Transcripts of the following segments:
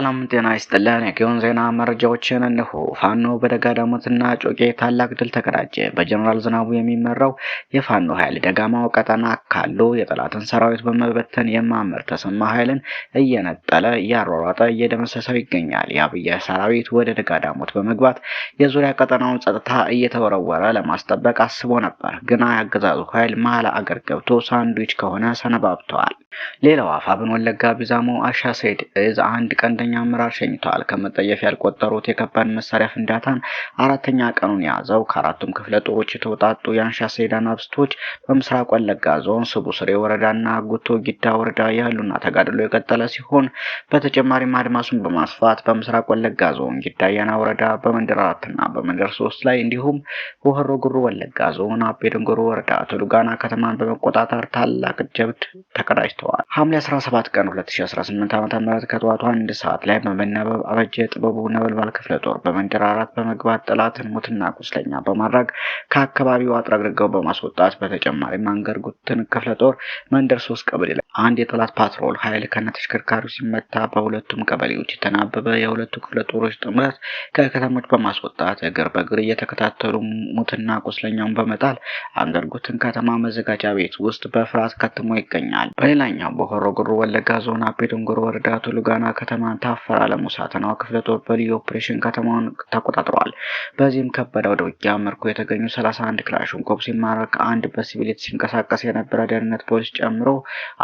ሰላም ጤና ይስጥልን። የጊዮን ዜና መረጃዎችን እነሆ። ፋኖ በደጋዳሞትና ጮቄ ታላቅ ድል ተቀዳጀ። በጀነራል ዝናቡ የሚመራው የፋኖ ኃይል ደጋማው ቀጠና ካሉ የጠላትን ሰራዊት በመበተን የማመር ተሰማ ኃይልን እየነጠለ እያሯሯጠ እየደመሰሰው ይገኛል። የአብይ ሰራዊት ወደ ደጋዳሞት በመግባት የዙሪያ ቀጠናውን ጸጥታ እየተወረወረ ለማስጠበቅ አስቦ ነበር፣ ግና ያገዛዙ ኃይል መሀል አገር ገብቶ ሳንድዊች ከሆነ ሰነባብተዋል። ሌላው አፋብን ወለጋ ቢዛሞ አሻ ሰይድ እዝ አንድ ቀንደኛ አመራር ሸኝተዋል። ከመጠየፍ ያልቆጠሩት የከባድ መሳሪያ ፍንዳታን አራተኛ ቀኑን የያዘው ከአራቱም ክፍለ ጦሮች የተውጣጡ የአንሻ ሰይድ አናብስቶች በምስራቅ ወለጋ ዞን ስቡ ስሬ ወረዳና ጉቶ ጊዳ ወረዳ የህሉና ተጋድሎ የቀጠለ ሲሆን በተጨማሪም አድማሱን በማስፋት በምስራቅ ወለጋ ዞን ጊዳ አያና ወረዳ በመንደር 4ና በመንደር 3 ላይ እንዲሁም በሆሮ ጉሩ ወለጋ ዞን አቤ ድንጎሮ ወረዳ ቱሉጋና ከተማን በመቆጣጠር ታላቅ ጀብድ ተቀዳጅተዋል። ሐምሌ 17 ቀን 2018 ዓ.ም ከጠዋቱ 1 ሰዓት ላይ በመነበብ አበጀ ጥበቡ ነበልባል ክፍለ ጦር በመንደር 4 በመግባት ጠላትን ሙትና ቁስለኛ በማድረግ ከአካባቢው አጥረግርገው በማስወጣት በተጨማሪም አንገርጉትን ክፍለ ጦር መንደር 3 ቀበሌ ላይ አንድ የጠላት ፓትሮል ኃይል ከነተሽከርካሪው ሲመታ በሁለቱም ቀበሌዎች የተናበበ የሁለቱ ክፍለ ጦሮች ጥምረት ከከተሞች በማስወጣት እግር በእግር እየተከታተሉ ሙትና ቁስለኛውን በመጣል አንገርጉትን ከተማ መዘጋጃ ቤት ውስጥ በፍርሃት ከትሞ ይገኛል። በሌላኛው በሆሮ ጉሩ ወለጋ ዞን አቤ ድንጎሮ ወረዳ ቱሉጋና ከተማን ታፈራ ለሙሳተናው ክፍለ ጦር በልዩ ኦፕሬሽን ከተማውን ተቆጣጥሯል። በዚህም ከበደ ወደ ውጊያ ምርኮ የተገኙ 31 ክላሽንኮቭ ሲማረክ አንድ በሲቪል ሲንቀሳቀስ የነበረ ደህንነት ፖሊስ ጨምሮ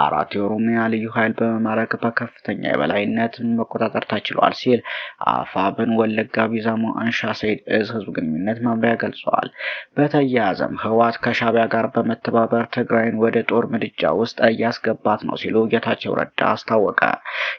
4 የኦሮሚያ ልዩ ኃይል በመማረክ በከፍተኛ የበላይነት መቆጣጠር ተችሏል ሲል አፋብን ወለጋ ቢዛሞ አንሻ ሰይድ እዝ ህዝብ ግንኙነት መምሪያ ገልጿል። በተያያዘም ህወሓት ከሻዕቢያ ጋር በመተባበር ትግራይን ወደ ጦር ምድጃ ውስጥ እያስገባት ነው ሲሉ ጌታቸው ረዳ አስታወቀ።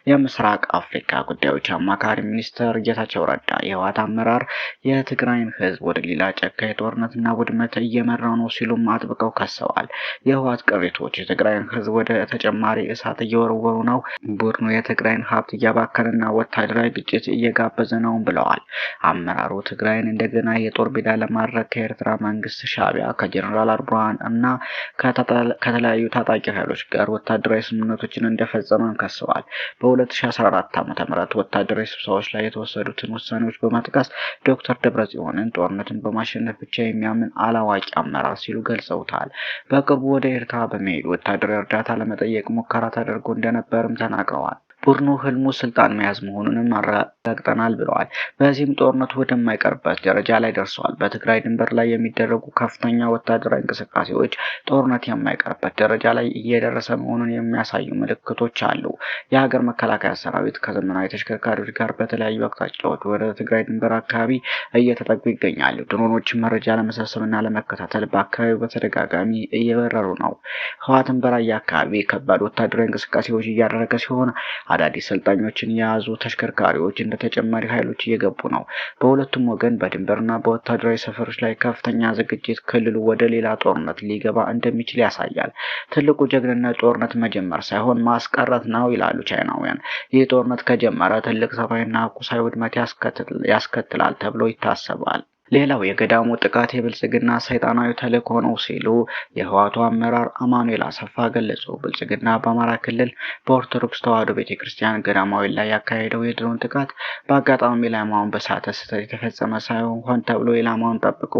የምስራቅ አፍሪካ ጉዳዮች አማካሪ ሚኒስትር ጌታቸው ረዳ የህወሓት አመራር የትግራይን ህዝብ ወደ ሌላ ጨካኝ ጦርነትና ውድመት እየመራው ነው ሲሉም አጥብቀው ከሰዋል። የህወሓት ቅሪቶች የትግራይን ህዝብ ወደ ተጨማሪ እሳት እየወረወሩ ነው፣ ቡድኑ የትግራይን ሀብት እያባከነና ወታደራዊ ግጭት እየጋበዘ ነው ብለዋል። አመራሩ ትግራይን እንደገና የጦር ሜዳ ለማድረግ ከኤርትራ መንግስት፣ ሻዕቢያ፣ ከጀነራል አልቡርሃን እና ከተለያዩ ታጣቂ ኃይሎች ጋር ወታደራዊ ስምምነቶችን እንደፈጸመ ከሰዋል። በ2014 ዓ.ም ወታደራዊ ስብሰባዎች ላይ የተወሰዱትን ውሳኔዎች በመጥቀስ ዶክተር ደብረጽዮንን ጦርነትን በማሸነፍ ብቻ የሚያምን አላዋቂ አመራር ሲሉ ገልጸውታል። በቅርቡ ወደ ኤርትራ በመሄድ ወታደራዊ እርዳታ ለመጠየቅ ሙከራ ተደርጎ እንደነበርም ተናግረዋል። ቡድኑ ህልሙ ስልጣን መያዝ መሆኑንም አረጋግጠናል ብለዋል። በዚህም ጦርነቱ ወደማይቀርበት ደረጃ ላይ ደርሷል። በትግራይ ድንበር ላይ የሚደረጉ ከፍተኛ ወታደራዊ እንቅስቃሴዎች ጦርነት የማይቀርበት ደረጃ ላይ እየደረሰ መሆኑን የሚያሳዩ ምልክቶች አሉ። የሀገር መከላከያ ሰራዊት ከዘመናዊ ተሽከርካሪዎች ጋር በተለያዩ አቅጣጫዎች ወደ ትግራይ ድንበር አካባቢ እየተጠጉ ይገኛሉ። ድሮኖችን መረጃ ለመሰብሰብና ለመከታተል በአካባቢው በተደጋጋሚ እየበረሩ ነው። ህወሓትን በራያ አካባቢ ከባድ ወታደራዊ እንቅስቃሴዎች እያደረገ ሲሆን አዳዲስ ሰልጣኞችን የያዙ ተሽከርካሪዎች እንደ ተጨማሪ ኃይሎች እየገቡ ነው። በሁለቱም ወገን በድንበርና በወታደራዊ ሰፈሮች ላይ ከፍተኛ ዝግጅት ክልሉ ወደ ሌላ ጦርነት ሊገባ እንደሚችል ያሳያል። ትልቁ ጀግንነት ጦርነት መጀመር ሳይሆን ማስቀረት ነው ይላሉ ቻይናውያን። ይህ ጦርነት ከጀመረ ትልቅ ሰብአዊና ቁሳዊ ውድመት ያስከትላል ተብሎ ይታሰባል። ሌላው የገዳሙ ጥቃት የብልጽግና ሰይጣናዊ ተልዕኮ ነው ሲሉ የህወሓቱ አመራር አማኑኤል አሰፋ ገለጹ። ብልጽግና በአማራ ክልል በኦርቶዶክስ ተዋሕዶ ቤተክርስቲያን ገዳማዊ ላይ ያካሄደው የድሮን ጥቃት በአጋጣሚ ኢላማውን በሳተ ስህተት የተፈጸመ ሳይሆን ሆን ተብሎ ኢላማውን ጠብቆ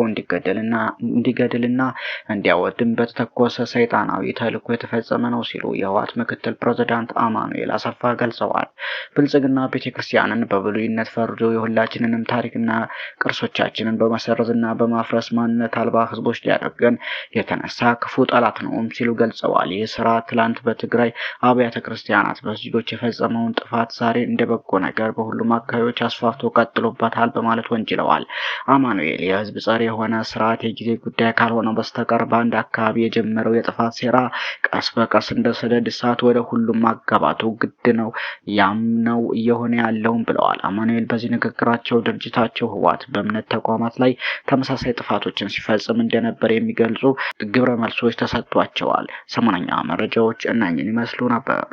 እንዲገድልና እንዲያወድም በተተኮሰ ሰይጣናዊ ተልዕኮ የተፈጸመ ነው ሲሉ የህወሓት ምክትል ፕሬዝዳንት አማኑኤል አሰፋ ገልጸዋል። ብልጽግና ቤተክርስቲያንን በብሉይነት ፈርጆ የሁላችንንም ታሪክና ቅርሶቻችንን በመሰረዝና በማፍረስ ማንነት አልባ ህዝቦች ሊያደርገን የተነሳ ክፉ ጠላት ነውም ሲሉ ገልጸዋል። ይህ ስራ ትላንት በትግራይ አብያተ ክርስቲያናት መስጂዶች የፈጸመውን ጥፋት ዛሬ እንደ በጎ ነገር በሁሉም አካባቢዎች አስፋፍቶ ቀጥሎበታል በማለት ወንጅለዋል። አማኑኤል የህዝብ ጸር የሆነ ስርዓት የጊዜ ጉዳይ ካልሆነ በስተቀር በአንድ አካባቢ የጀመረው የጥፋት ሴራ ቀስ በቀስ እንደ ሰደድ እሳት ወደ ሁሉም ማጋባቱ ግድ ነው፣ ያም ነው እየሆነ ያለውም ብለዋል። አማኑኤል በዚህ ንግግራቸው ድርጅታቸው ህወሓት በእምነት ተቋማት ላይ ተመሳሳይ ጥፋቶችን ሲፈጽም እንደነበር የሚገልጹ ግብረ መልሶች ተሰጥቷቸዋል። ሰሞነኛ መረጃዎች እነኝን ይመስሉ ነበር።